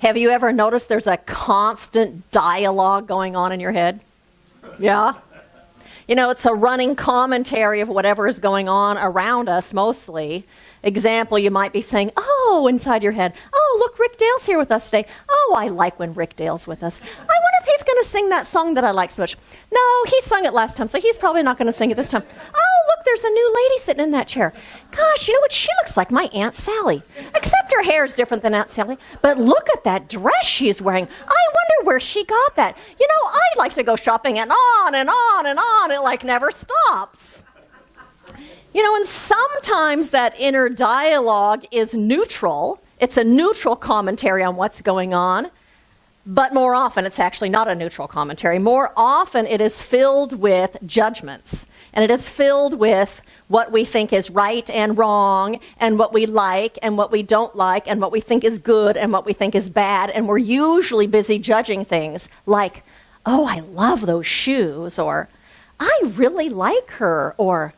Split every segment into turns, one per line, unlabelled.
Have you ever noticed there's a constant dialogue going on in your head? Yeah? You know, it's a running commentary of whatever is going on around us mostly. Example, you might be saying, oh, inside your head, oh, look, Rick Dale's here with us today. Oh, I like when Rick Dale's with us. I wonder if he's going to sing that song that I like so much. No, he sung it last time, so he's probably not going to sing it this time. Oh, look, there's a new lady sitting in that chair. Gosh, you know what? She looks like my Aunt Sally, except her hair is different than Aunt Sally. But look at that dress she's wearing. I wonder where she got that. You know, I like to go shopping and on and on and on. It like never stops. You know, and sometimes that inner dialogue is neutral. It's a neutral commentary on what's going on. But more often, it's actually not a neutral commentary. More often, it is filled with judgments. And it is filled with what we think is right and wrong, and what we like and what we don't like, and what we think is good and what we think is bad. And we're usually busy judging things like, oh, I love those shoes, or I really like her, or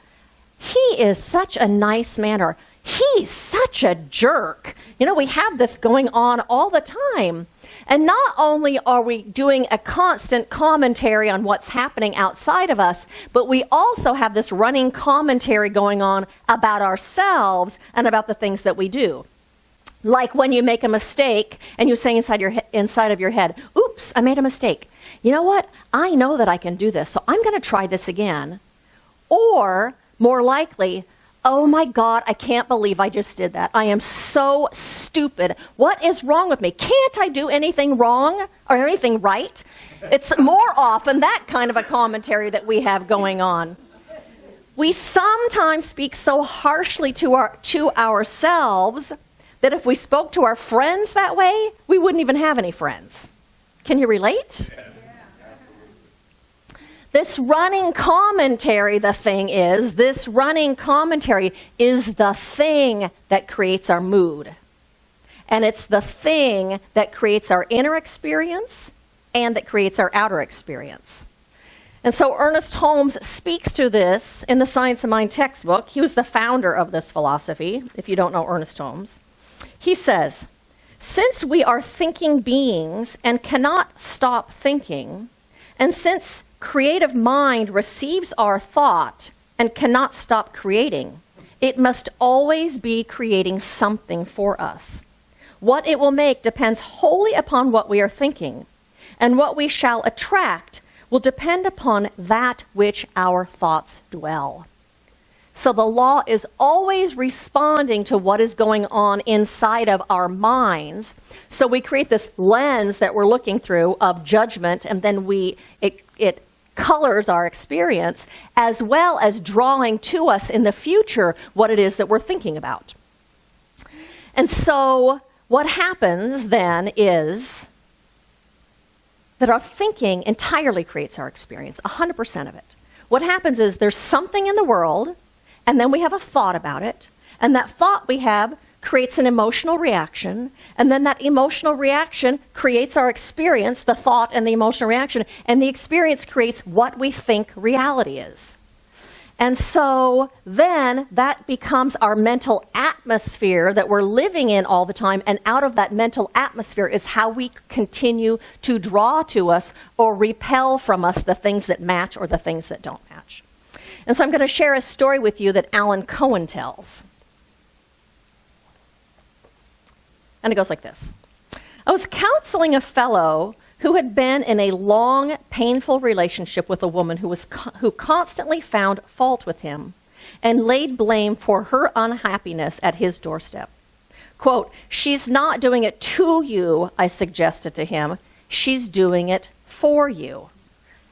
he is such a nice man, or he's such a jerk. You know, we have this going on all the time. And not only are we doing a constant commentary on what's happening outside of us, but we also have this running commentary going on about ourselves and about the things that we do. Like when you make a mistake and you say inside of your head, oops, I made a mistake. You know what? I know that I can do this, so I'm going to try this again. Or more likely, oh my God, I can't believe I just did that. I am so stupid. What is wrong with me? Can't I do anything wrong or anything right? It's more often that kind of a commentary that we have going on. We sometimes speak so harshly to ourselves that if we spoke to our friends that way, we wouldn't even have any friends. Can you relate? This running commentary, this running commentary is the thing that creates our mood. And it's the thing that creates our inner experience and that creates our outer experience. And so Ernest Holmes speaks to this in the Science of Mind textbook. He was the founder of this philosophy, if you don't know Ernest Holmes. He says, since we are thinking beings and cannot stop thinking, and since creative mind receives our thought and cannot stop creating, it must always be creating something for us. What it will make depends wholly upon what we are thinking, and what we shall attract will depend upon that which our thoughts dwell. So the law is always responding to what is going on inside of our minds. So we create this lens that we're looking through of judgment, and then it colors our experience, as well as drawing to us in the future what it is that we're thinking about. And so what happens then is that our thinking entirely creates our experience, 100% of it. What happens is there's something in the world, and then we have a thought about it, and that thought we have creates an emotional reaction, and then that emotional reaction creates our experience, the thought and the emotional reaction, and the experience creates what we think reality is. And so then that becomes our mental atmosphere that we're living in all the time, and out of that mental atmosphere is how we continue to draw to us or repel from us the things that match or the things that don't match. And so I'm going to share a story with you that Alan Cohen tells. And it goes like this. I was counseling a fellow who had been in a long, painful relationship with a woman who constantly found fault with him and laid blame for her unhappiness at his doorstep. Quote, she's not doing it to you, I suggested to him. She's doing it for you.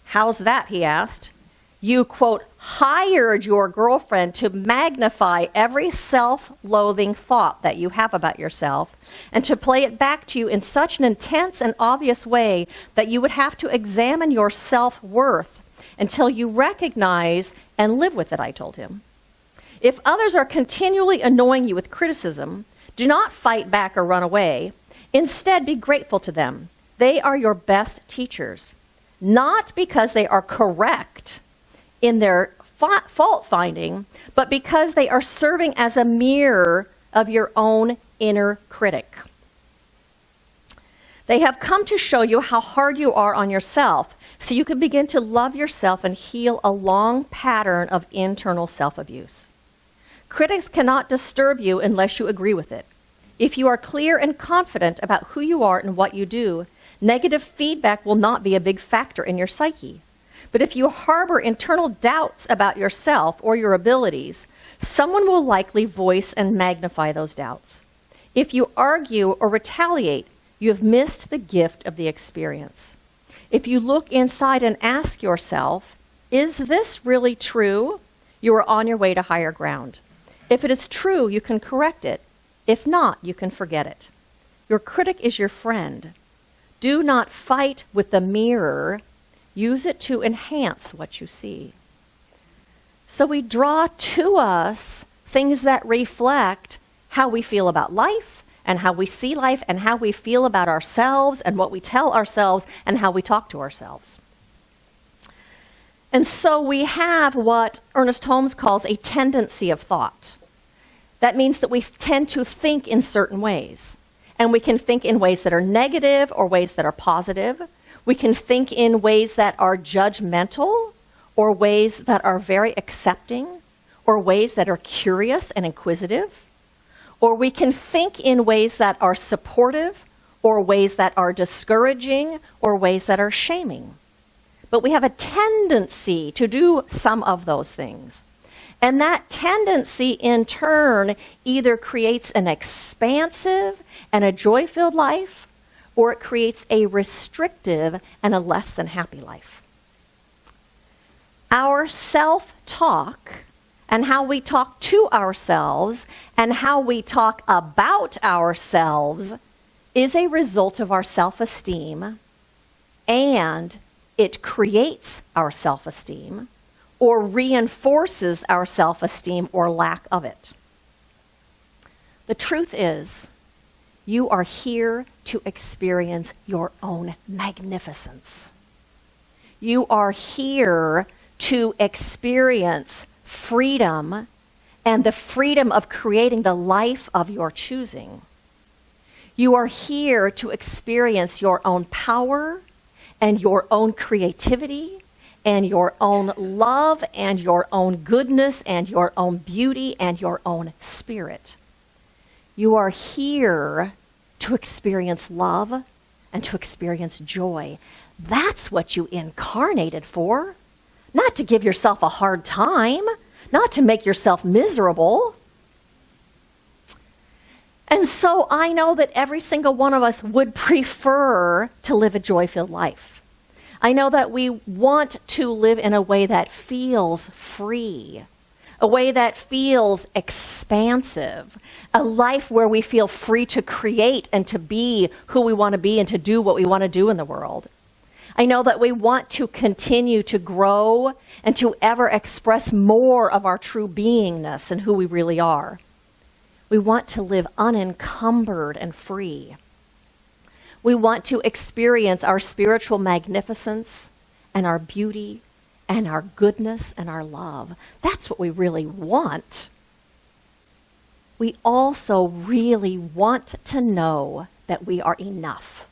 How's that, he asked. You, quote, hired your girlfriend to magnify every self-loathing thought that you have about yourself and to play it back to you in such an intense and obvious way that you would have to examine your self-worth until you recognize and live with it, I told him. If others are continually annoying you with criticism, do not fight back or run away. Instead, be grateful to them. They are your best teachers, not because they are correct in their fault finding, but because they are serving as a mirror of your own inner critic. They have come to show you how hard you are on yourself, so you can begin to love yourself and heal a long pattern of internal self-abuse. Critics cannot disturb you unless you agree with it. If you are clear and confident about who you are and what you do, negative feedback will not be a big factor in your psyche. But if you harbor internal doubts about yourself or your abilities, someone will likely voice and magnify those doubts. If you argue or retaliate, you have missed the gift of the experience. If you look inside and ask yourself, is this really true? You are on your way to higher ground. If it is true, you can correct it. If not, you can forget it. Your critic is your friend. Do not fight with the mirror. Use it to enhance what you see. So we draw to us things that reflect how we feel about life, and how we see life, and how we feel about ourselves, and what we tell ourselves, and how we talk to ourselves. And so we have what Ernest Holmes calls a tendency of thought. That means that we tend to think in certain ways. And we can think in ways that are negative or ways that are positive. We can think in ways that are judgmental, or ways that are very accepting, or ways that are curious and inquisitive. Or we can think in ways that are supportive, or ways that are discouraging, or ways that are shaming. But we have a tendency to do some of those things. And that tendency, in turn, either creates an expansive and a joy-filled life, or it creates a restrictive and a less than happy life. Our self-talk and how we talk to ourselves and how we talk about ourselves is a result of our self-esteem, and it creates our self-esteem or reinforces our self-esteem or lack of it. The truth is, you are here to experience your own magnificence. You are here to experience freedom and the freedom of creating the life of your choosing. You are here to experience your own power and your own creativity and your own love and your own goodness and your own beauty and your own spirit. You are here to experience love and to experience joy. That's what you incarnated for. Not to give yourself a hard time, not to make yourself miserable. And so I know that every single one of us would prefer to live a joy-filled life. I know that we want to live in a way that feels free, a way that feels expansive, a life where we feel free to create and to be who we want to be and to do what we want to do in the world. I know that we want to continue to grow and to ever express more of our true beingness and who we really are. We want to live unencumbered and free. We want to experience our spiritual magnificence and our beauty and our goodness and our love. That's what we really want. We also really want to know that we are enough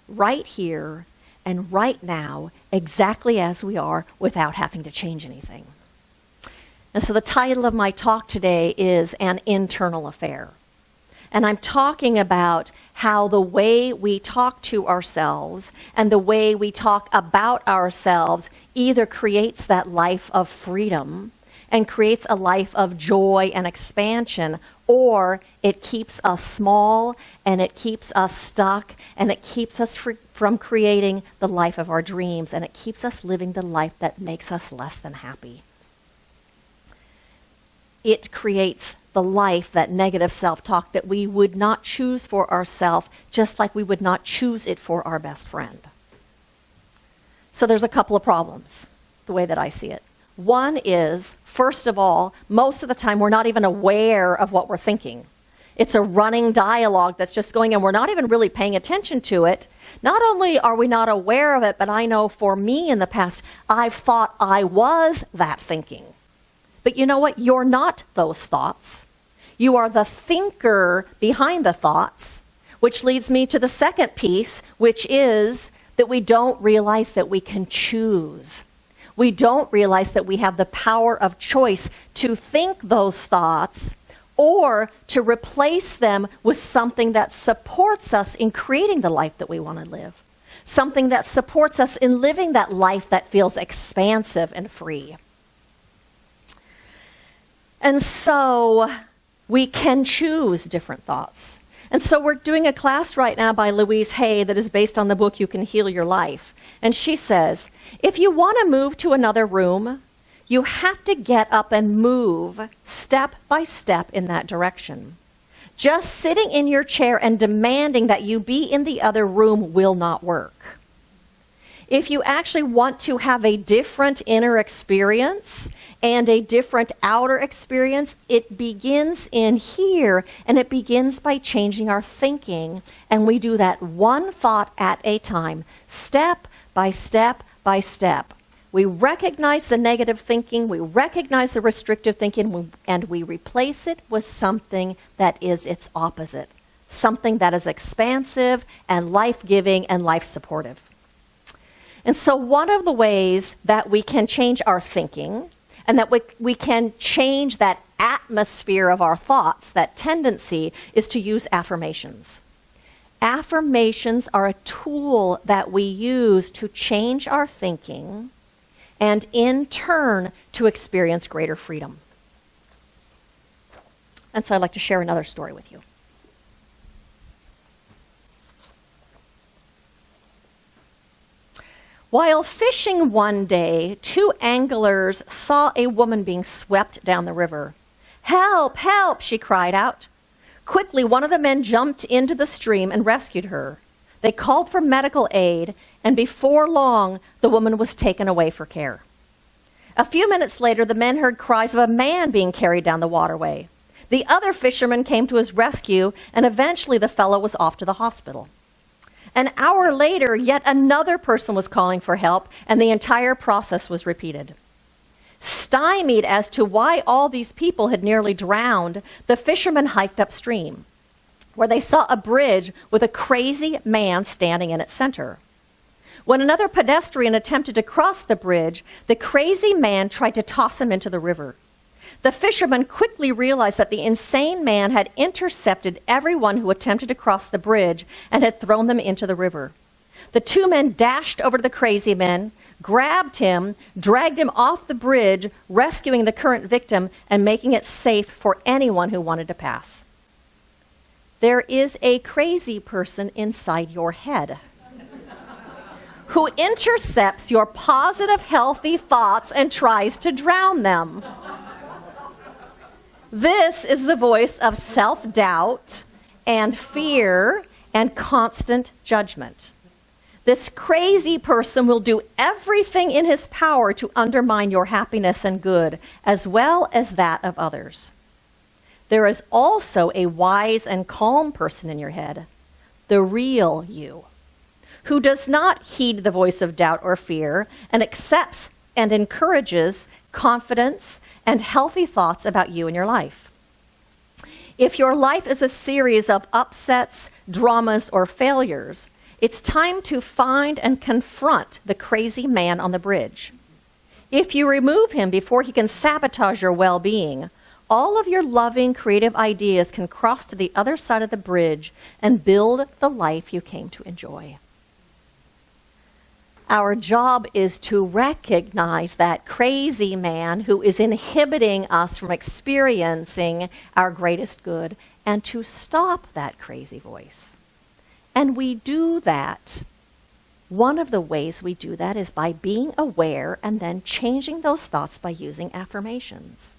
right here and right now, exactly as we are, without having to change anything. And so the title of my talk today is An Internal Affair. And I'm talking about how the way we talk to ourselves and the way we talk about ourselves either creates that life of freedom and creates a life of joy and expansion, or it keeps us small and it keeps us stuck and it keeps us from creating the life of our dreams, and it keeps us living the life that makes us less than happy. It creates the life, that negative self-talk that we would not choose for ourselves, just like we would not choose it for our best friend. So there's a couple of problems, the way that I see it. One is, first of all, most of the time we're not even aware of what we're thinking. It's a running dialogue that's just going on. We're not even really paying attention to it. Not only are we not aware of it, but I know for me in the past, I've thought I was that thinking. But you know what? You're not those thoughts. You are the thinker behind the thoughts, Which leads me to the second piece, which is that we don't realize that we can choose. We don't realize that we have the power of choice to think those thoughts or to replace them with something that supports us in creating the life that we want to live. Something that supports us in living that life that feels expansive and free. And so we can choose different thoughts. And so we're doing a class right now by Louise Hay that is based on the book You Can Heal Your Life. And she says, if you want to move to another room, you have to get up and move step by step in that direction. Just sitting in your chair and demanding that you be in the other room will not work. If you actually want to have a different inner experience and a different outer experience, it begins in here, and it begins by changing our thinking. And we do that one thought at a time, step by step by step. We recognize the negative thinking, we recognize the restrictive thinking, and we replace it with something that is its opposite, something that is expansive and life-giving and life-supportive. And so one of the ways that we can change our thinking and that we can change that atmosphere of our thoughts, that tendency, is to use affirmations. Affirmations are a tool that we use to change our thinking and in turn to experience greater freedom. And so I'd like to share another story with you. While fishing one day, 2 anglers saw a woman being swept down the river. "Help, help," she cried out. Quickly, one of the men jumped into the stream and rescued her. They called for medical aid, and before long, the woman was taken away for care. A few minutes later, the men heard cries of a man being carried down the waterway. The other fisherman came to his rescue, and eventually the fellow was off to the hospital. An hour later, yet another person was calling for help, and the entire process was repeated. Stymied as to why all these people had nearly drowned, the fishermen hiked upstream, where they saw a bridge with a crazy man standing in its center. When another pedestrian attempted to cross the bridge, the crazy man tried to toss him into the river. The fishermen quickly realized that the insane man had intercepted everyone who attempted to cross the bridge and had thrown them into the river. The 2 men dashed over to the crazy man, grabbed him, dragged him off the bridge, rescuing the current victim and making it safe for anyone who wanted to pass. There is a crazy person inside your head who intercepts your positive, healthy thoughts and tries to drown them. This is the voice of self-doubt and fear and constant judgment. This crazy person will do everything in his power to undermine your happiness and good, as well as that of others. There is also a wise and calm person in your head, the real you, who does not heed the voice of doubt or fear and accepts and encourages confidence and healthy thoughts about you and your life. If your life is a series of upsets, dramas, or failures, it's time to find and confront the crazy man on the bridge. If you remove him before he can sabotage your well-being, all of your loving, creative ideas can cross to the other side of the bridge and build the life you came to enjoy. Our job is to recognize that crazy man who is inhibiting us from experiencing our greatest good and to stop that crazy voice. And we do that. One of the ways we do that is by being aware and then changing those thoughts by using affirmations.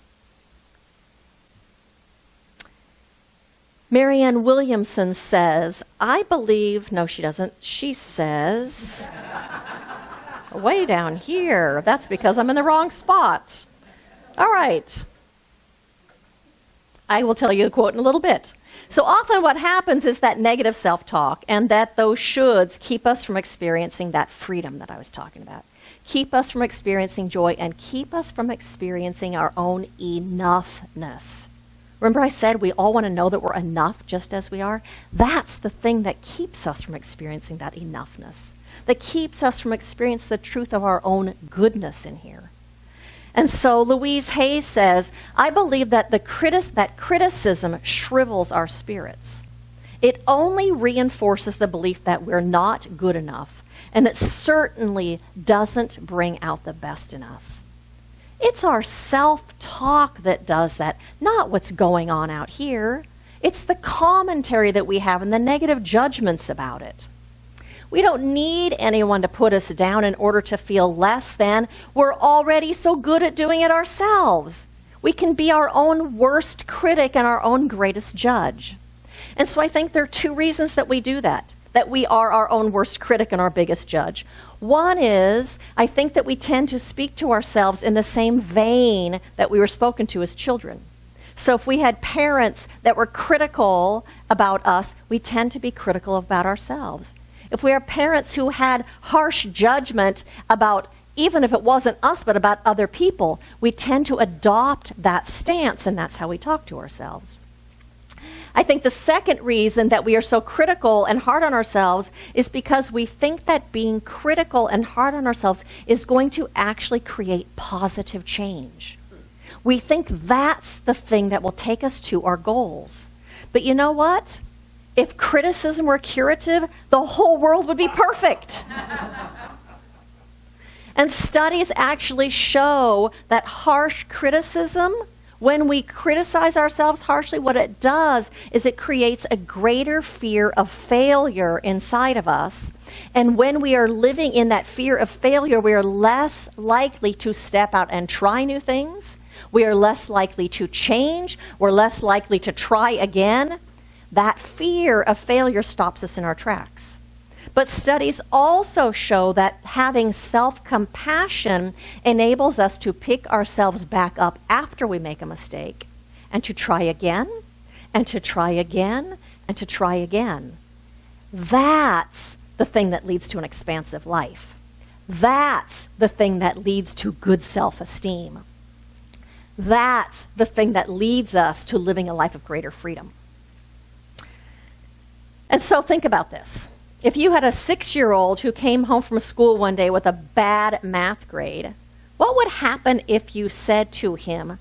Marianne Williamson says, I believe, no, she doesn't. She says, way down here. That's because I'm in the wrong spot. All right. I will tell you a quote in a little bit. So often what happens is that negative self-talk and that those shoulds keep us from experiencing that freedom that I was talking about. Keep us from experiencing joy and keep us from experiencing our own enoughness. Remember I said we all want to know that we're enough just as we are? That's the thing that keeps us from experiencing that enoughness, that keeps us from experiencing the truth of our own goodness in here. And so Louise Hay says, I believe that that criticism shrivels our spirits. It only reinforces the belief that we're not good enough, and it certainly doesn't bring out the best in us. It's our self-talk that does that, not what's going on out here. It's the commentary that we have and the negative judgments about it. We don't need anyone to put us down in order to feel less than. We're already so good at doing it ourselves. We can be our own worst critic and our own greatest judge. And so I think there are two reasons that we do that we are our own worst critic and our biggest judge. One is, I think that we tend to speak to ourselves in the same vein that we were spoken to as children. So if we had parents that were critical about us, we tend to be critical about ourselves. If we are parents who had harsh judgment about, even if it wasn't us, but about other people, we tend to adopt that stance, and that's how we talk to ourselves. I think the second reason that we are so critical and hard on ourselves is because we think that being critical and hard on ourselves is going to actually create positive change. We think that's the thing that will take us to our goals. But you know what? If criticism were curative, the whole world would be perfect. And studies actually show that harsh criticism, when we criticize ourselves harshly, what it does is it creates a greater fear of failure inside of us. And when we are living in that fear of failure, we are less likely to step out and try new things. We are less likely to change. We're less likely to try again. That fear of failure stops us in our tracks. But studies also show that having self-compassion enables us to pick ourselves back up after we make a mistake and to try again, and to try again, and to try again. That's the thing that leads to an expansive life. That's the thing that leads to good self-esteem. That's the thing that leads us to living a life of greater freedom. And so think about this. If you had a 6-year-old who came home from school one day with a bad math grade, what would happen if you said to him,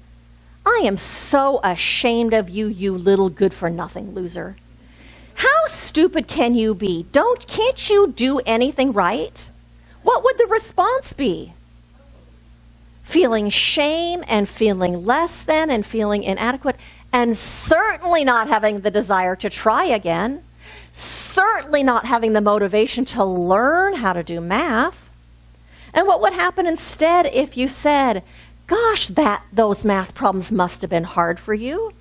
I am so ashamed of you, you little good-for-nothing loser. How stupid can you be? Can't you do anything right? What would the response be? Feeling shame and feeling less than and feeling inadequate, and certainly not having the desire to try again. Certainly not having the motivation to learn how to do math. And what would happen instead if you said, gosh, those math problems must have been hard for you.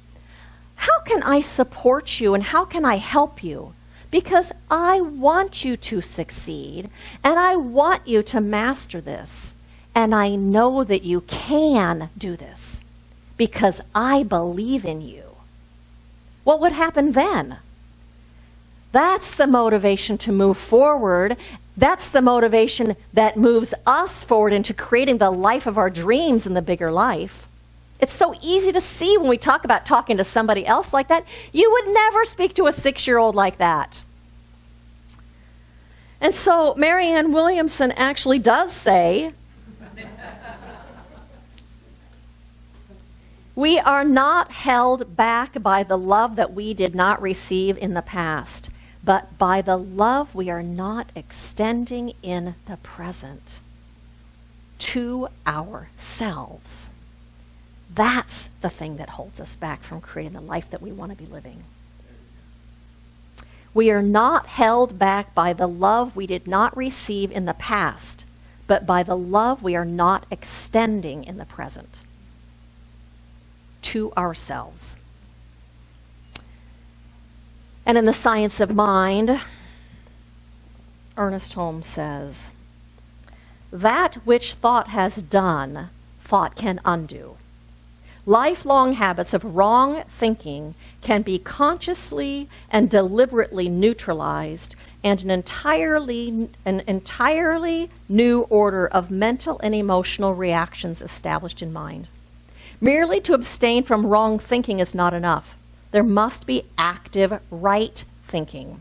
How can I support you and how can I help you? Because I want you to succeed and I want you to master this. And I know that you can do this because I believe in you. What would happen then? That's the motivation to move forward. That's the motivation that moves us forward into creating the life of our dreams and the bigger life. It's so easy to see when we talk about talking to somebody else like that. You would never speak to a 6-year-old like that. And so Marianne Williamson actually does say, we are not held back by the love that we did not receive in the past, but by the love we are not extending in the present to ourselves. That's the thing that holds us back from creating the life that we want to be living. We are not held back by the love we did not receive in the past, but by the love we are not extending in the present to ourselves. And in The Science of Mind, Ernest Holmes says, that which thought has done, thought can undo. Lifelong habits of wrong thinking can be consciously and deliberately neutralized, and an entirely new order of mental and emotional reactions established in mind. Merely to abstain from wrong thinking is not enough. There must be active right thinking.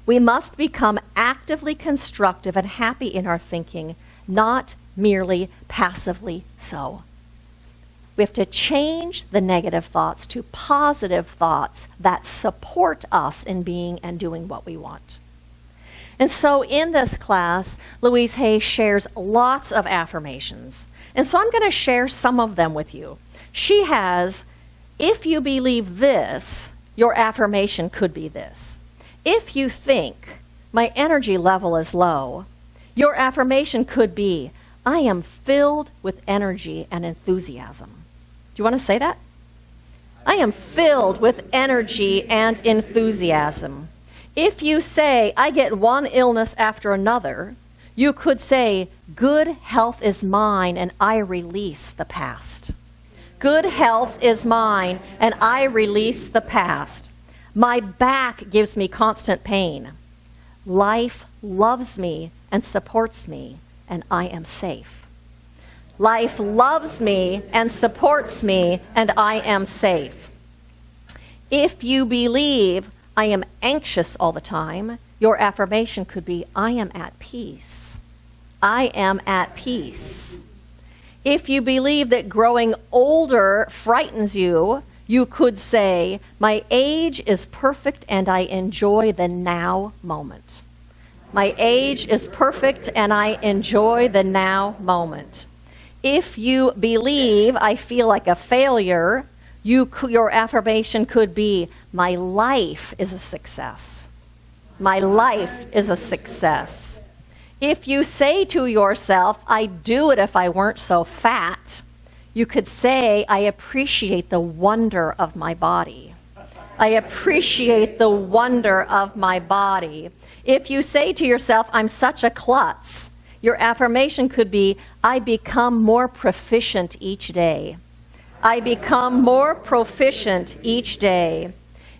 We must become actively constructive and happy in our thinking, not merely passively so. We have to change the negative thoughts to positive thoughts that support us in being and doing what we want. And so in this class, Louise Hay shares lots of affirmations. And so I'm going to share some of them with you. She has, if you believe this, your affirmation could be this. If you think my energy level is low, your affirmation could be, I am filled with energy and enthusiasm. Do you want to say that? I am filled with energy and enthusiasm. If you say, I get one illness after another, you could say, good health is mine and I release the past. Good health is mine and I release the past. My back gives me constant pain. Life loves me and supports me and I am safe. Life loves me and supports me, and I am safe. If you believe I am anxious all the time, your affirmation could be, I am at peace. I am at peace. If you believe that growing older frightens you, you could say, my age is perfect and I enjoy the now moment. My age is perfect and I enjoy the now moment. If you believe I feel like a failure, your affirmation could be, my life is a success. My life is a success. If you say to yourself, I'd do it if I weren't so fat, you could say, I appreciate the wonder of my body. I appreciate the wonder of my body. If you say to yourself, I'm such a klutz, your affirmation could be, I become more proficient each day. I become more proficient each day.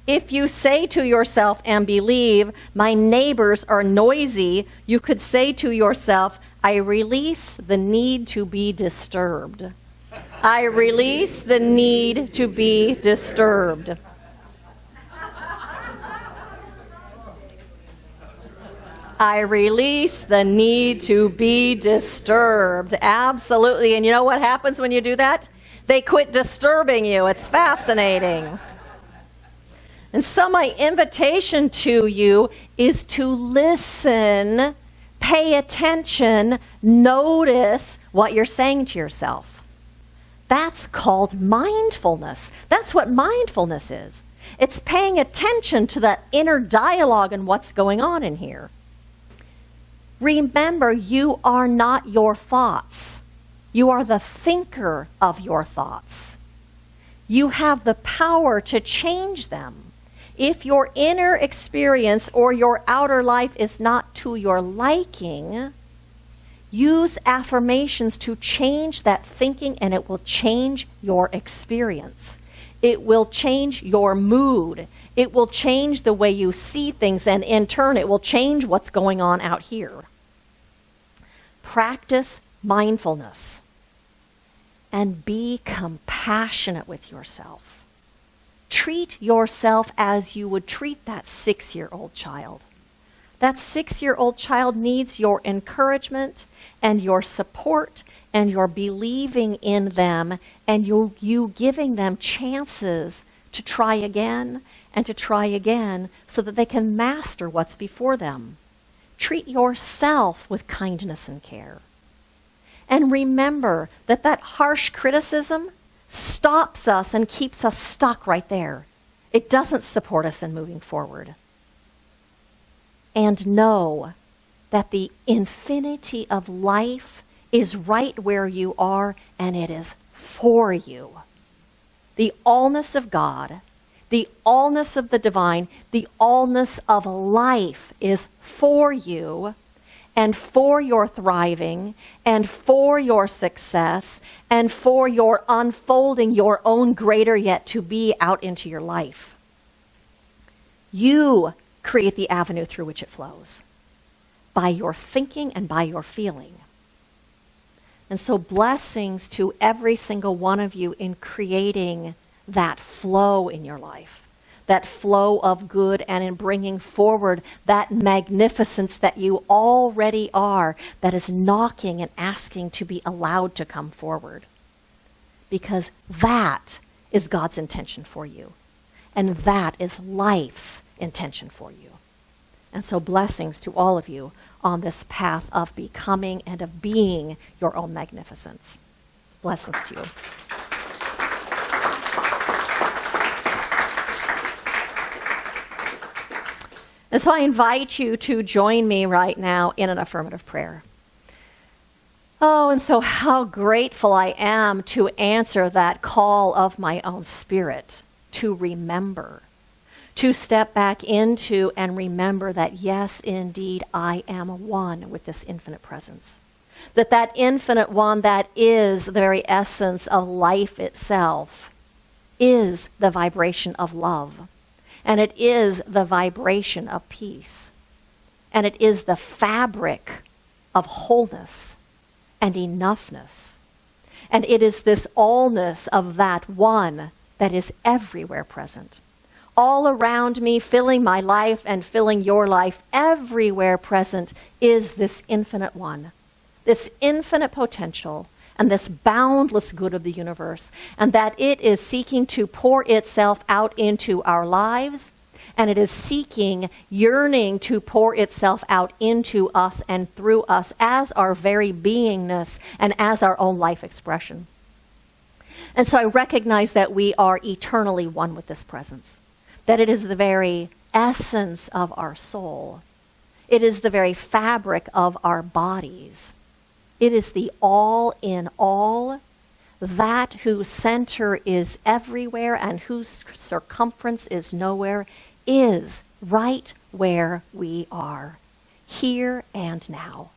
If you say to yourself and believe, my neighbors are noisy, you could say to yourself, I release the need to be disturbed. I release the need to be disturbed. I release the need to be disturbed. Absolutely. And you know what happens when you do that? They quit disturbing you. It's fascinating. And so my invitation to you is to listen, pay attention, notice what you're saying to yourself. That's called mindfulness. That's what mindfulness is. It's paying attention to that inner dialogue and what's going on in here. Remember, you are not your thoughts. You are the thinker of your thoughts. You have the power to change them. If your inner experience or your outer life is not to your liking, use affirmations to change that thinking and it will change your experience. It will change your mood. It will change the way you see things, and in turn, it will change what's going on out here. Practice mindfulness and be compassionate with yourself. Treat yourself as you would treat that 6-year-old child. That 6-year-old child needs your encouragement and your support and your believing in them and you giving them chances to try again and to try again so that they can master what's before them. Treat yourself with kindness and care. And remember that harsh criticism stops us and keeps us stuck right there. It doesn't support us in moving forward. And know that the infinity of life is right where you are, and it is for you. The allness of God, the allness of the divine, the allness of life is for you and for your thriving and for your success and for your unfolding your own greater yet to be out into your life. You create the avenue through which it flows by your thinking and by your feeling. And so blessings to every single one of you in creating that flow in your life, that flow of good, and in bringing forward that magnificence that you already are, that is knocking and asking to be allowed to come forward. Because that is God's intention for you. And that is life's intention for you. And so blessings to all of you on this path of becoming and of being your own magnificence. Blessings to you. And so I invite you to join me right now in an affirmative prayer. Oh, and so how grateful I am to answer that call of my own spirit, to remember, to step back into and remember that yes, indeed, I am one with this infinite presence. That infinite one that is the very essence of life itself is the vibration of love. And it is the vibration of peace. And it is the fabric of wholeness and enoughness. And it is this allness of that one that is everywhere present. All around me, filling my life and filling your life, everywhere present is this infinite one, this infinite potential, and this boundless good of the universe, and that it is seeking to pour itself out into our lives, and it is seeking, yearning to pour itself out into us and through us as our very beingness and as our own life expression. And so I recognize that we are eternally one with this presence, that it is the very essence of our soul. It is the very fabric of our bodies. It is the all in all, that whose center is everywhere and whose circumference is nowhere, is right where we are, here and now.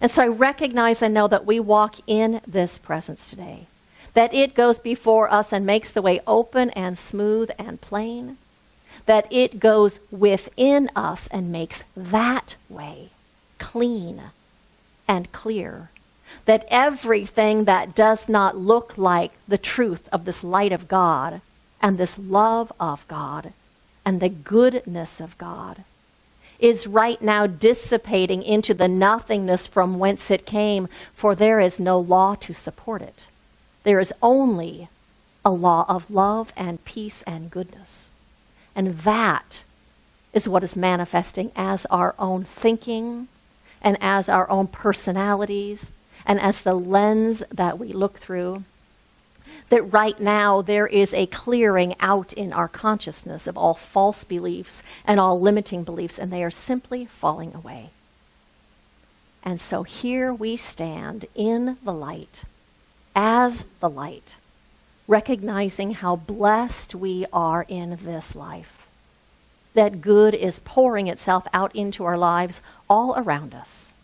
And so I recognize and know that we walk in this presence today, that it goes before us and makes the way open and smooth and plain, that it goes within us and makes that way clean and clear, that everything that does not look like the truth of this light of God and this love of God and the goodness of God is right now dissipating into the nothingness from whence it came, for there is no law to support it. There is only a law of love and peace and goodness. And that is what is manifesting as our own thinking and as our own personalities and as the lens that we look through. That right now there is a clearing out in our consciousness of all false beliefs and all limiting beliefs, and they are simply falling away. And so here we stand in the light, as the light, recognizing how blessed we are in this life. That good is pouring itself out into our lives all around us.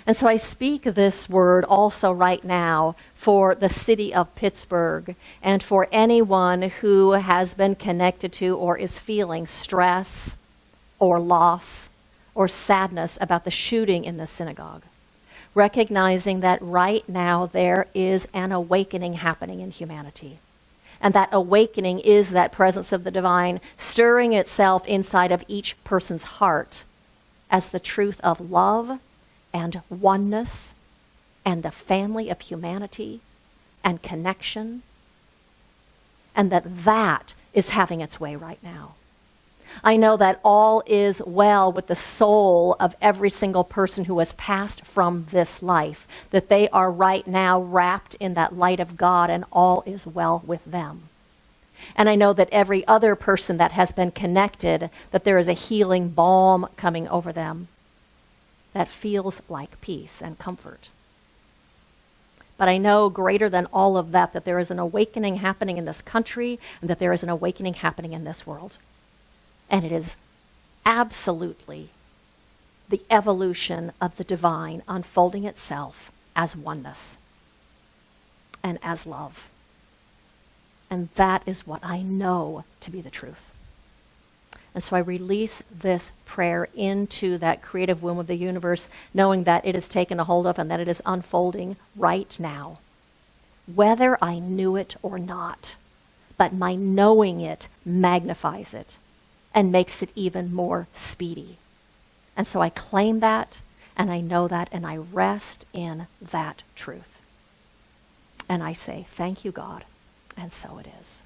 And so I speak this word also right now for the city of Pittsburgh and for anyone who has been connected to or is feeling stress or loss or sadness about the shooting in the synagogue. Recognizing that right now there is an awakening happening in humanity. And that awakening is that presence of the divine stirring itself inside of each person's heart as the truth of love and oneness and the family of humanity and connection. And that is having its way right now. I know that all is well with the soul of every single person who has passed from this life, that they are right now wrapped in that light of God and all is well with them. And I know that every other person that has been connected, that there is a healing balm coming over them that feels like peace and comfort. But I know greater than all of that, that there is an awakening happening in this country and that there is an awakening happening in this world. And it is absolutely the evolution of the divine unfolding itself as oneness and as love. And that is what I know to be the truth. And so I release this prayer into that creative womb of the universe, knowing that it is taken a hold of and that it is unfolding right now, whether I knew it or not. But my knowing it magnifies it and makes it even more speedy. And so I claim that, and I know that, and I rest in that truth. And I say, thank you, God. And so it is.